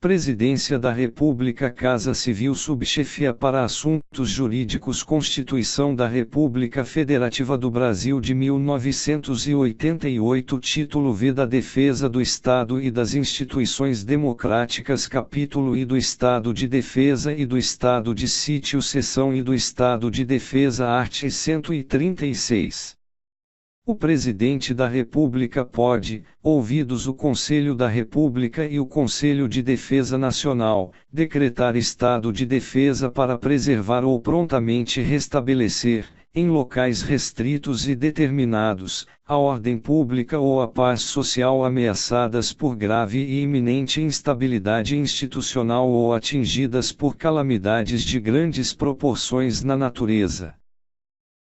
Presidência da República, Casa Civil, Subchefia para Assuntos Jurídicos, Constituição da República Federativa do Brasil de 1988, Título V da Defesa do Estado e das Instituições Democráticas, Capítulo I do Estado de Defesa e do Estado de Sítio, Seção I do Estado de Defesa, art. 136. O Presidente da República pode, ouvidos o Conselho da República e o Conselho de Defesa Nacional, decretar estado de defesa para preservar ou prontamente restabelecer, em locais restritos e determinados, a ordem pública ou a paz social ameaçadas por grave e iminente instabilidade institucional ou atingidas por calamidades de grandes proporções na natureza.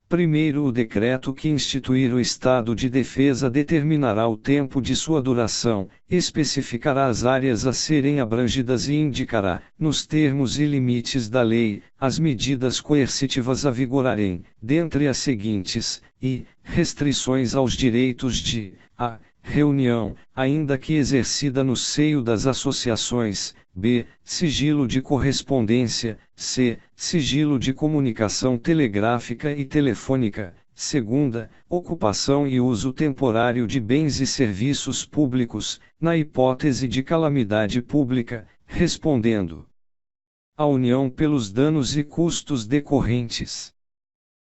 Primeiro, o decreto que instituir o estado de defesa determinará o tempo de sua duração, especificará as áreas a serem abrangidas e indicará, nos termos e limites da lei, as medidas coercitivas a vigorarem, dentre as seguintes, e restrições aos direitos de a. Reunião, ainda que exercida no seio das associações, b. Sigilo de correspondência, c. Sigilo de comunicação telegráfica e telefônica, segunda, ocupação e uso temporário de bens e serviços públicos, na hipótese de calamidade pública, respondendo à União pelos danos e custos decorrentes.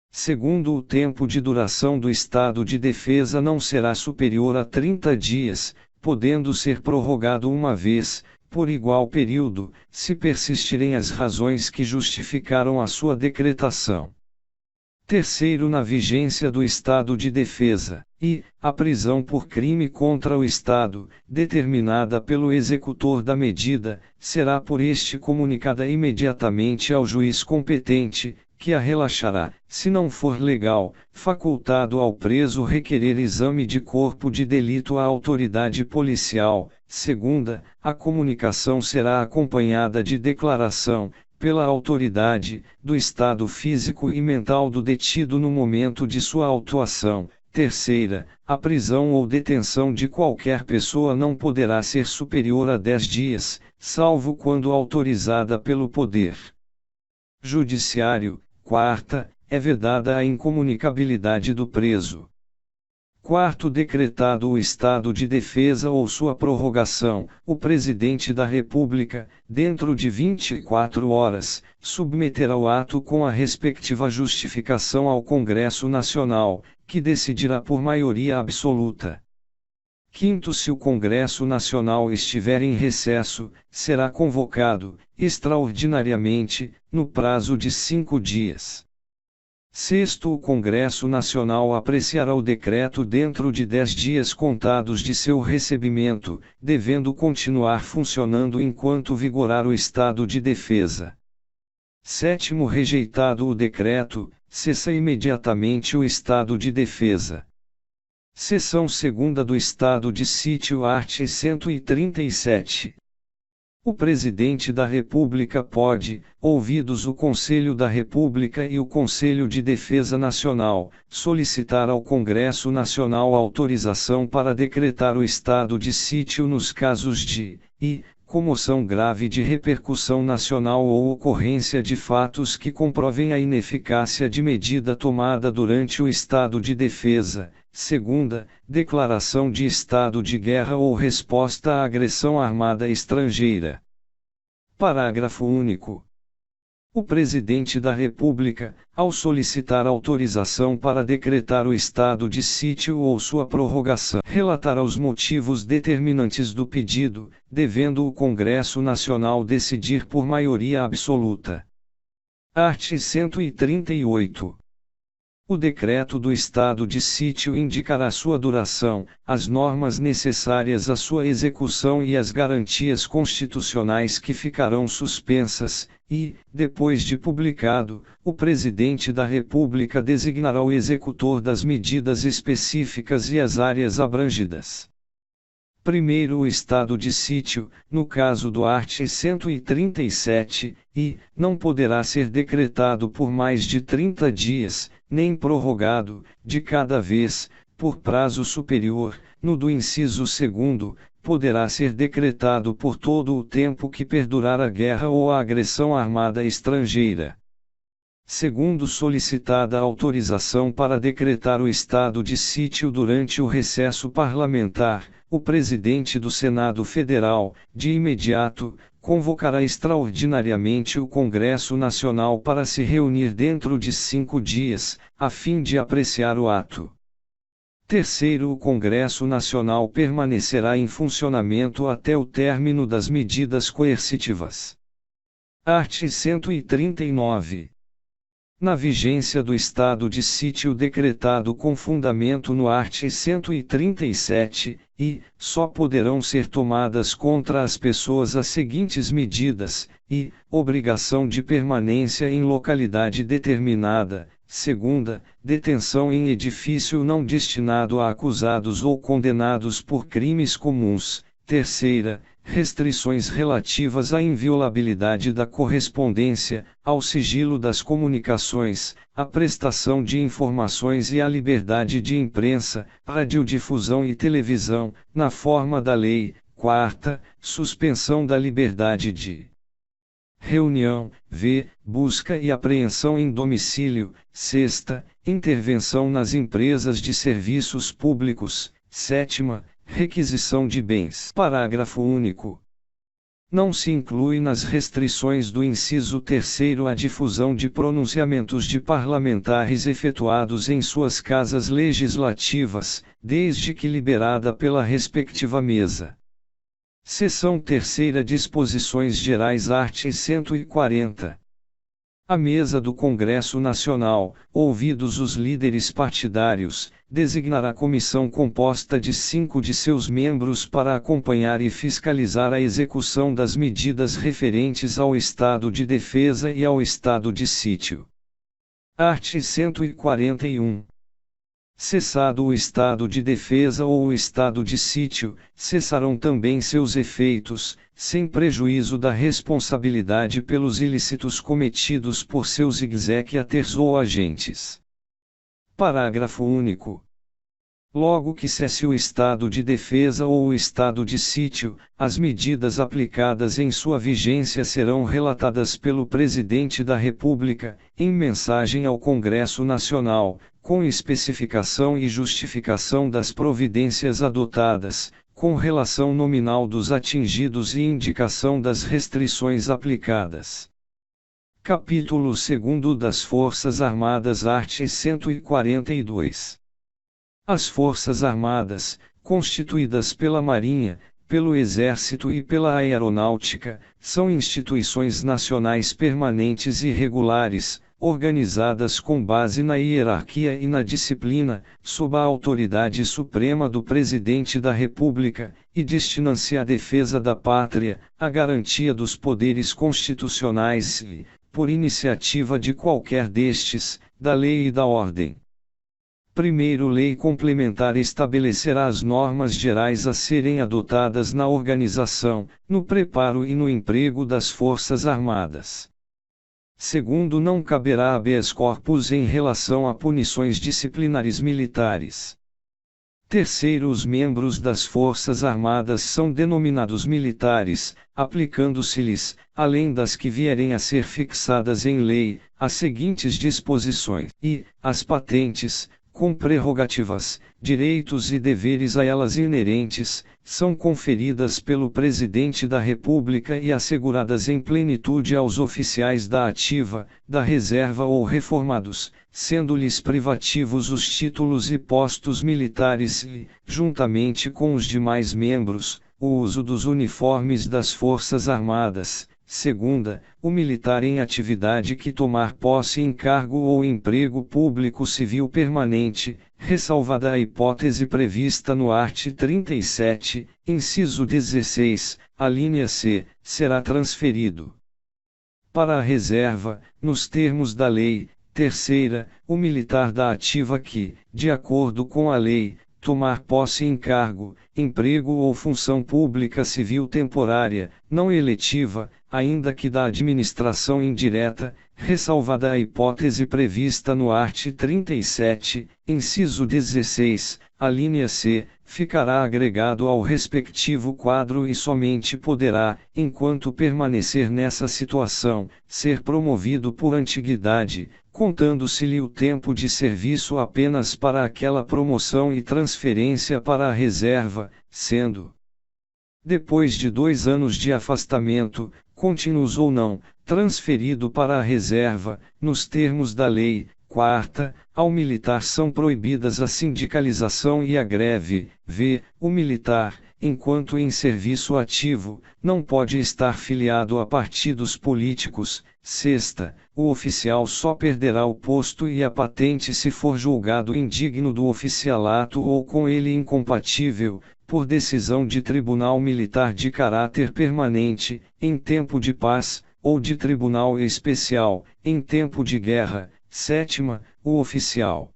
Segundo, o tempo de duração do estado de defesa não será superior a 30 dias, podendo ser prorrogado uma vez, por igual período, se persistirem as razões que justificaram a sua decretação. Terceiro, na vigência do estado de defesa, e a prisão por crime contra o Estado, determinada pelo executor da medida, será por este comunicada imediatamente ao juiz competente, que a relaxará, se não for legal, facultado ao preso requerer exame de corpo de delito à autoridade policial. Segunda, a comunicação será acompanhada de declaração, pela autoridade, do estado físico e mental do detido no momento de sua autuação. Terceira, a prisão ou detenção de qualquer pessoa não poderá ser superior a 10 dias, salvo quando autorizada pelo Poder Judiciário. Quarta, é vedada a incomunicabilidade do preso. Quarto, decretado o estado de defesa ou sua prorrogação, o Presidente da República, dentro de 24 horas, submeterá o ato com a respectiva justificação ao Congresso Nacional, que decidirá por maioria absoluta. Quinto, se o Congresso Nacional estiver em recesso, será convocado, extraordinariamente, no prazo de 5 dias. Sexto, o Congresso Nacional apreciará o decreto dentro de 10 dias contados de seu recebimento, devendo continuar funcionando enquanto vigorar o estado de defesa. Sétimo, rejeitado o decreto, cessa imediatamente o estado de defesa. Seção segunda do Estado de Sítio, art. 137. O Presidente da República pode, ouvidos o Conselho da República e o Conselho de Defesa Nacional, solicitar ao Congresso Nacional autorização para decretar o estado de sítio nos casos de comoção grave de repercussão nacional ou ocorrência de fatos que comprovem a ineficácia de medida tomada durante o estado de defesa. Segunda, declaração de estado de guerra ou resposta à agressão armada estrangeira. Parágrafo único. O Presidente da República, ao solicitar autorização para decretar o estado de sítio ou sua prorrogação, relatará os motivos determinantes do pedido, devendo o Congresso Nacional decidir por maioria absoluta. Art. 138. O decreto do estado de sítio indicará sua duração, as normas necessárias à sua execução e as garantias constitucionais que ficarão suspensas, e, depois de publicado, o Presidente da República designará o executor das medidas específicas e as áreas abrangidas. Primeiro, o estado de sítio, no caso do art. 137, não poderá ser decretado por mais de 30 dias, nem prorrogado, de cada vez, por prazo superior, no do inciso 2º, poderá ser decretado por todo o tempo que perdurar a guerra ou a agressão armada estrangeira. Segundo solicitada autorização para decretar o estado de sítio durante o recesso parlamentar, o presidente do Senado Federal, de imediato, convocará extraordinariamente o Congresso Nacional para se reunir dentro de 5 dias, a fim de apreciar o ato. Terceiro, o Congresso Nacional permanecerá em funcionamento até o término das medidas coercitivas. Art. 139. Na vigência do estado de sítio decretado com fundamento no art. 137, só poderão ser tomadas contra as pessoas as seguintes medidas, obrigação de permanência em localidade determinada, segunda, detenção em edifício não destinado a acusados ou condenados por crimes comuns, terceira, restrições relativas à inviolabilidade da correspondência, ao sigilo das comunicações, à prestação de informações e à liberdade de imprensa, radiodifusão e televisão, na forma da lei. Quarta, suspensão da liberdade de reunião, busca e apreensão em domicílio. Sexta, intervenção nas empresas de serviços públicos. Sétima, requisição de bens. Parágrafo único. Não se inclui nas restrições do inciso 3º a difusão de pronunciamentos de parlamentares efetuados em suas casas legislativas, desde que liberada pela respectiva mesa. Seção 3ª. Disposições Gerais. Art. 140. A mesa do Congresso Nacional, ouvidos os líderes partidários, designará comissão composta de 5 de seus membros para acompanhar e fiscalizar a execução das medidas referentes ao estado de defesa e ao estado de sítio. Art. 141. Cessado o estado de defesa ou o estado de sítio, cessarão também seus efeitos, sem prejuízo da responsabilidade pelos ilícitos cometidos por seus exequaturs ou agentes. Parágrafo único. Logo que cesse o estado de defesa ou o estado de sítio, as medidas aplicadas em sua vigência serão relatadas pelo Presidente da República, em mensagem ao Congresso Nacional, com especificação e justificação das providências adotadas, com relação nominal dos atingidos e indicação das restrições aplicadas. Capítulo 2 das Forças Armadas. Art. 142. As Forças Armadas, constituídas pela Marinha, pelo Exército e pela Aeronáutica, são instituições nacionais permanentes e regulares, organizadas com base na hierarquia e na disciplina, sob a autoridade suprema do Presidente da República, e destinam-se à defesa da pátria, à garantia dos poderes constitucionais e, por iniciativa de qualquer destes, da lei e da ordem. Primeiro, lei complementar estabelecerá as normas gerais a serem adotadas na organização, no preparo e no emprego das Forças Armadas. Segundo, não caberá habeas corpus em relação a punições disciplinares militares. Terceiro, os membros das Forças Armadas são denominados militares, aplicando-se-lhes, além das que vierem a ser fixadas em lei, as seguintes disposições: as patentes, com prerrogativas, direitos e deveres a elas inerentes, são conferidas pelo Presidente da República e asseguradas em plenitude aos oficiais da ativa, da reserva ou reformados, sendo-lhes privativos os títulos e postos militares e, juntamente com os demais membros, o uso dos uniformes das Forças Armadas. Segunda, o militar em atividade que tomar posse em cargo ou emprego público civil permanente, ressalvada a hipótese prevista no art. 37, inciso 16, alínea C, será transferido para a reserva, nos termos da lei. Terceira, o militar da ativa que, de acordo com a lei, tomar posse em cargo, emprego ou função pública civil temporária, não eletiva, ainda que da administração indireta, ressalvada a hipótese prevista no art. 37, inciso 16, a linha C, ficará agregado ao respectivo quadro e somente poderá, enquanto permanecer nessa situação, ser promovido por antiguidade, contando-se-lhe o tempo de serviço apenas para aquela promoção e transferência para a reserva, sendo, depois de 2 anos de afastamento, contínuos ou não, transferido para a reserva, nos termos da lei. Quarta, ao militar são proibidas a sindicalização e a greve. V. O militar, enquanto em serviço ativo, não pode estar filiado a partidos políticos. Sexta, o oficial só perderá o posto e a patente se for julgado indigno do oficialato ou com ele incompatível, por decisão de tribunal militar de caráter permanente, em tempo de paz, ou de tribunal especial, em tempo de guerra. Sétima, o oficial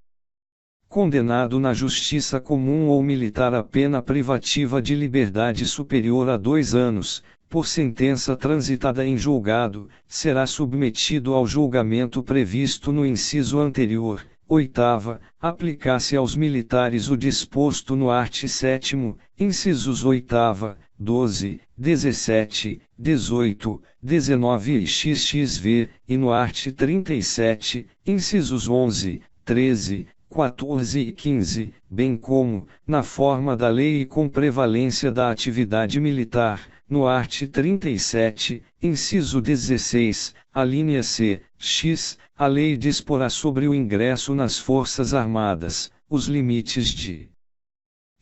condenado na justiça comum ou militar a pena privativa de liberdade superior a 2 anos, por sentença transitada em julgado, será submetido ao julgamento previsto no inciso anterior. Oitava, aplicar-se aos militares o disposto no art. 7º, incisos 8ª, 12, 17, 18, 19 e xxv, e no art. 37, incisos 11, 13, 14 e 15, bem como, na forma da lei e com prevalência da atividade militar, no art. 37, inciso 16, a linha C, x, a lei disporá sobre o ingresso nas Forças Armadas, os limites de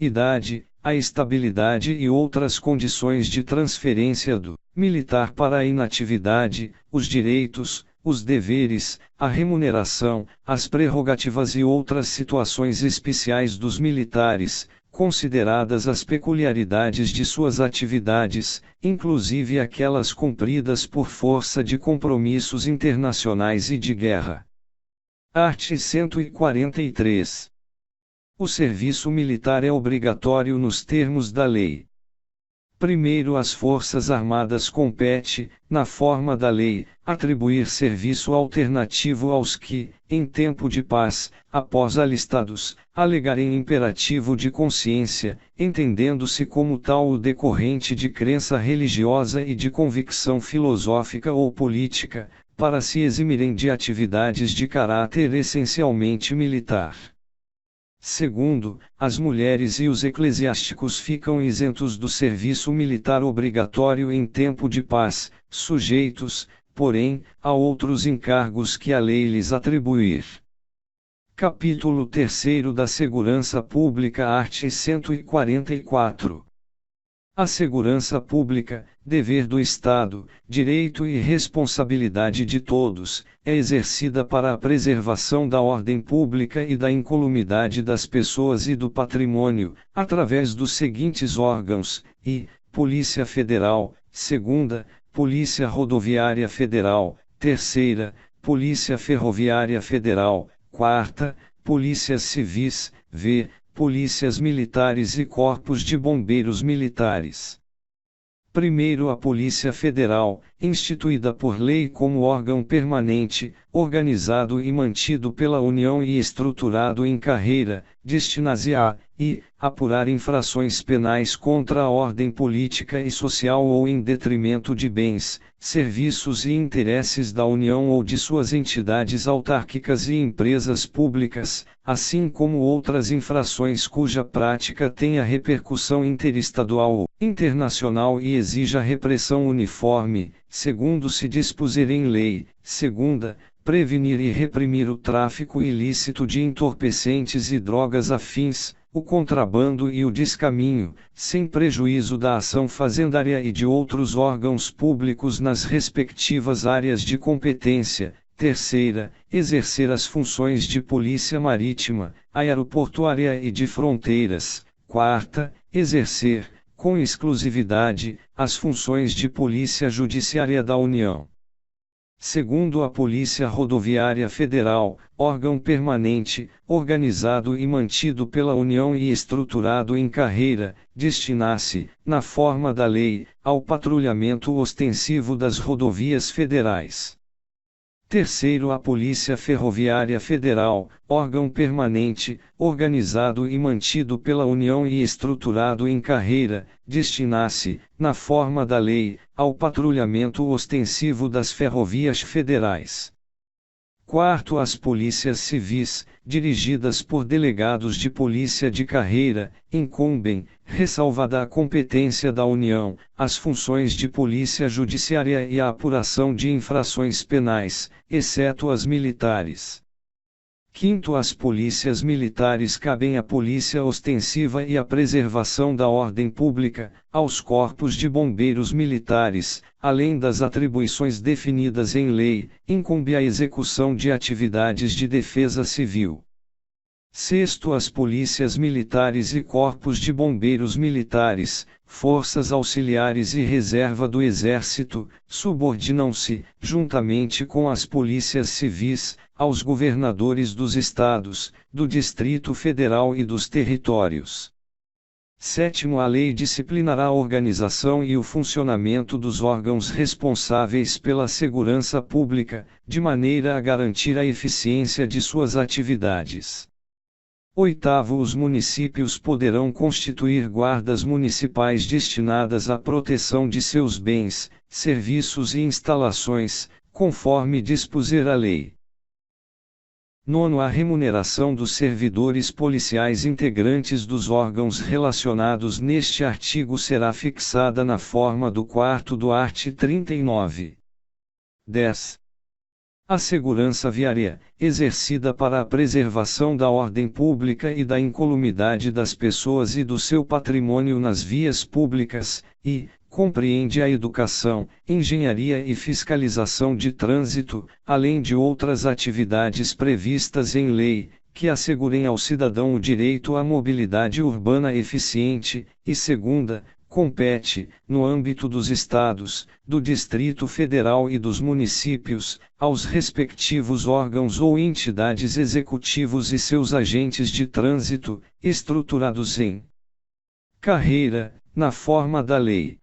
idade, a estabilidade e outras condições de transferência do militar para a inatividade, os direitos, os deveres, a remuneração, as prerrogativas e outras situações especiais dos militares, consideradas as peculiaridades de suas atividades, inclusive aquelas cumpridas por força de compromissos internacionais e de guerra. Art. 143. O serviço militar é obrigatório nos termos da lei. Primeiro, às Forças Armadas compete, na forma da lei, atribuir serviço alternativo aos que, em tempo de paz, após alistados, alegarem imperativo de consciência, entendendo-se como tal o decorrente de crença religiosa e de convicção filosófica ou política, para se eximirem de atividades de caráter essencialmente militar. Segundo, as mulheres e os eclesiásticos ficam isentos do serviço militar obrigatório em tempo de paz, sujeitos, porém, a outros encargos que a lei lhes atribuir. Capítulo 3 da Segurança Pública, art. 144. A segurança pública, dever do Estado, direito e responsabilidade de todos, é exercida para a preservação da ordem pública e da incolumidade das pessoas e do patrimônio, através dos seguintes órgãos: I. Polícia Federal; segunda, Polícia Rodoviária Federal; terceira, Polícia Ferroviária Federal; quarta, Polícias Civis; V. Polícias Militares e Corpos de Bombeiros Militares. Primeiro, a Polícia Federal, instituída por lei como órgão permanente, organizado e mantido pela União e estruturado em carreira, destina-se a apurar infrações penais contra a ordem política e social ou em detrimento de bens, serviços e interesses da União ou de suas entidades autárquicas e empresas públicas, assim como outras infrações cuja prática tenha repercussão interestadual ou internacional e exija repressão uniforme, segundo se dispuser em lei. Segunda, prevenir e reprimir o tráfico ilícito de entorpecentes e drogas afins, o contrabando e o descaminho, sem prejuízo da ação fazendária e de outros órgãos públicos nas respectivas áreas de competência. Terceira, exercer as funções de polícia marítima, aeroportuária e de fronteiras. Quarta, exercer, com exclusividade, as funções de polícia judiciária da União. Segundo a Polícia Rodoviária Federal, órgão permanente, organizado e mantido pela União e estruturado em carreira, destina-se, na forma da lei, ao patrulhamento ostensivo das rodovias federais. Terceiro, a Polícia Ferroviária Federal, órgão permanente, organizado e mantido pela União e estruturado em carreira, destina-se, na forma da lei, ao patrulhamento ostensivo das ferrovias federais. Quarto, as polícias civis, dirigidas por delegados de polícia de carreira, incumbem, ressalvada a competência da União, as funções de polícia judiciária e a apuração de infrações penais, exceto as militares. Quinto, as polícias militares cabem à polícia ostensiva e à preservação da ordem pública, aos corpos de bombeiros militares, além das atribuições definidas em lei, incumbe a execução de atividades de defesa civil. Sexto, as polícias militares e corpos de bombeiros militares, forças auxiliares e reserva do Exército, subordinam-se, juntamente com as polícias civis, aos governadores dos estados, do Distrito Federal e dos territórios. Sétimo, a lei disciplinará a organização e o funcionamento dos órgãos responsáveis pela segurança pública, de maneira a garantir a eficiência de suas atividades. Oitavo, os municípios poderão constituir guardas municipais destinadas à proteção de seus bens, serviços e instalações, conforme dispuser a lei. Nono, a remuneração dos servidores policiais integrantes dos órgãos relacionados neste artigo será fixada na forma do quarto do art. 39. 10. A segurança viária, exercida para a preservação da ordem pública e da incolumidade das pessoas e do seu patrimônio nas vias públicas, e, compreende a educação, engenharia e fiscalização de trânsito, além de outras atividades previstas em lei, que assegurem ao cidadão o direito à mobilidade urbana eficiente, e segunda, compete, no âmbito dos estados, do Distrito Federal e dos municípios, aos respectivos órgãos ou entidades executivos e seus agentes de trânsito, estruturados em carreira, na forma da lei.